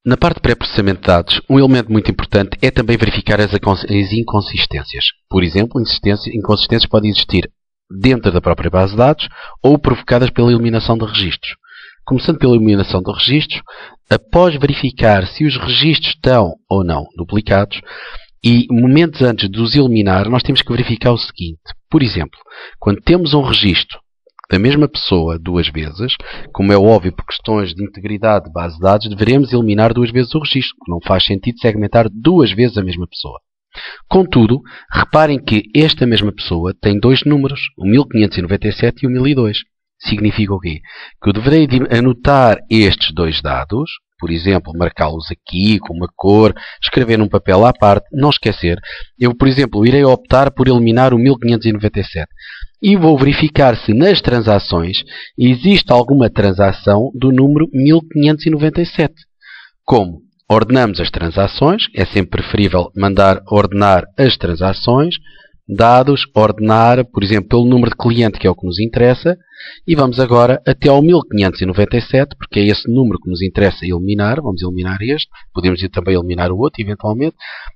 Na parte de pré-processamento de dados, um elemento muito importante é também verificar as inconsistências. Por exemplo, inconsistências podem existir dentro da própria base de dados ou provocadas pela eliminação de registros. Começando pela eliminação de registros, após verificar se os registros estão ou não duplicados, e momentos antes de os eliminar, nós temos que verificar o seguinte. Por exemplo, quando temos um registro da mesma pessoa duas vezes, como é óbvio por questões de integridade de base de dados, deveremos eliminar duas vezes o registro, porque não faz sentido segmentar duas vezes a mesma pessoa. Contudo, reparem que esta mesma pessoa tem dois números, o 1597 e o 1002. Significa o quê? Que eu deverei anotar estes dois dados, por exemplo, marcá-los aqui com uma cor, escrever num papel à parte, não esquecer. Eu, por exemplo, irei optar por eliminar o 1597 e vou verificar se nas transações existe alguma transação do número 1597. Como? Ordenamos as transações, é sempre preferível mandar ordenar as transações, dados, ordenar, por exemplo, pelo número de cliente, que é o que nos interessa, e vamos agora até ao 1597, porque é esse número que nos interessa eliminar. Vamos eliminar este, podemos também eliminar o outro, eventualmente,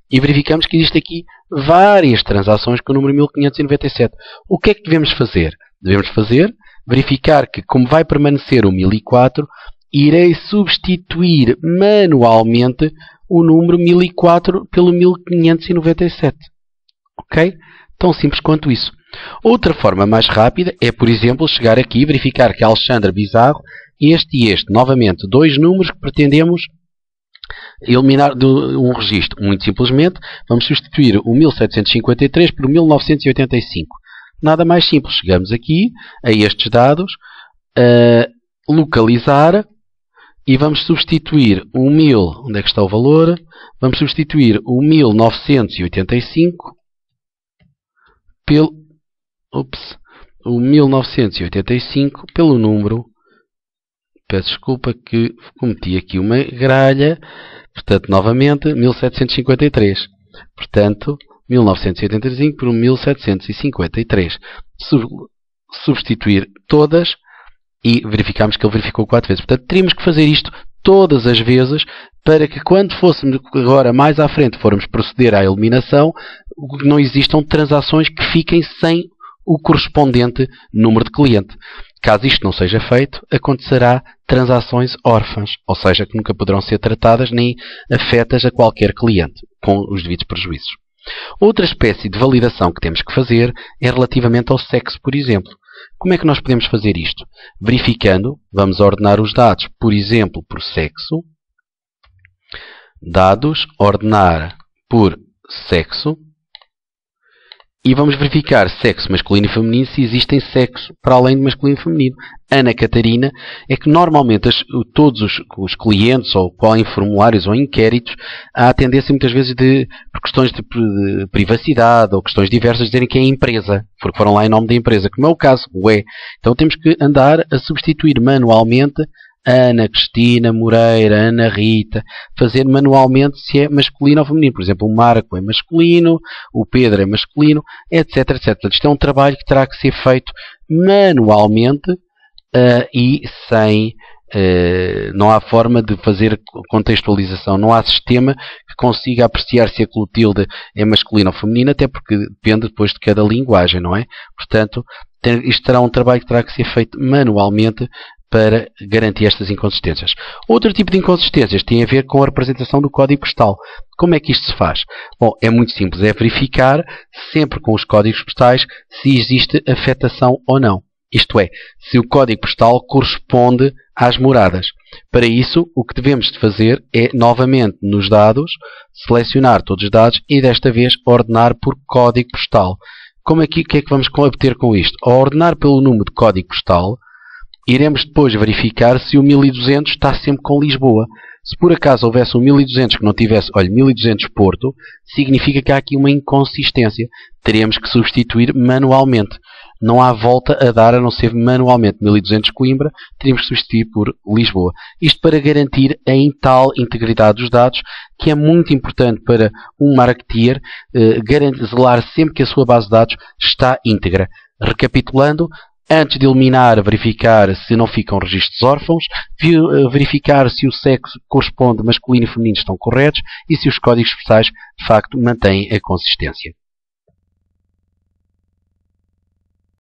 e verificamos que existe aqui várias transações com o número 1597. O que é que devemos fazer? Devemos verificar que, como vai permanecer o 1004, irei substituir manualmente o número 1004 pelo 1597. Ok? Tão simples quanto isso. Outra forma mais rápida é, por exemplo, chegar aqui e verificar que Alexandre Bizarro, este e este, novamente, dois números que pretendemos eliminar de um registro. Muito simplesmente, vamos substituir o 1753 por 1985. Nada mais simples. Chegamos aqui a estes dados, localizar, e vamos substituir o 1000, onde é que está o valor? Vamos substituir o 1985 o 1985 pelo número, peço desculpa que cometi aqui uma gralha, portanto, novamente, 1753. Portanto, 1985 por 1753. Substituir todas e verificamos que ele verificou 4 vezes. Portanto, teríamos que fazer isto todas as vezes para que quando fôssemos agora mais à frente formos proceder à eliminação, não existam transações que fiquem sem o correspondente número de cliente. Caso isto não seja feito, acontecerá transações órfãs, ou seja, que nunca poderão ser tratadas nem afetas a qualquer cliente, com os devidos prejuízos. Outra espécie de validação que temos que fazer é relativamente ao sexo, por exemplo. Como é que nós podemos fazer isto? Verificando, vamos ordenar os dados, por exemplo, por sexo. Dados, ordenar por sexo. E vamos verificar sexo masculino e feminino, se existem sexo para além de masculino e feminino. Ana Catarina é que normalmente todos os clientes, ou em formulários ou inquéritos, há a tendência muitas vezes por questões de privacidade ou questões diversas, dizerem que é a empresa, porque foram lá em nome da empresa, como é o caso, Então temos que andar a substituir manualmente Ana Cristina Moreira, Ana Rita, fazer manualmente se é masculino ou feminino. Por exemplo, o Marco é masculino, o Pedro é masculino, etc, etc. Portanto, isto é um trabalho que terá que ser feito manualmente e sem... não há forma de fazer contextualização, não há sistema que consiga apreciar se a Clotilde é masculina ou feminina, até porque depende depois de cada linguagem, não é? Portanto, isto será um trabalho que terá que ser feito manualmente para garantir estas inconsistências. Outro tipo de inconsistências tem a ver com a representação do código postal. Como é que isto se faz? Bom, é muito simples, é verificar sempre com os códigos postais se existe afetação ou não. Isto é, se o código postal corresponde às moradas. Para isso, o que devemos de fazer é, novamente, nos dados, selecionar todos os dados e, desta vez, ordenar por código postal. O que é que vamos obter com isto? Ao ordenar pelo número de código postal, iremos depois verificar se o 1200 está sempre com Lisboa. Se por acaso houvesse um 1200 que não tivesse, 1200 Porto, significa que há aqui uma inconsistência. Teremos que substituir manualmente. Não há volta a dar a não ser manualmente. 1200 Coimbra, teríamos que substituir por Lisboa. Isto para garantir a tal integridade dos dados, que é muito importante para um marketeer zelar sempre que a sua base de dados está íntegra. Recapitulando, Antes de eliminar, verificar se não ficam registros órfãos, verificar se o sexo corresponde masculino e feminino estão corretos e se os códigos postais, de facto, mantêm a consistência.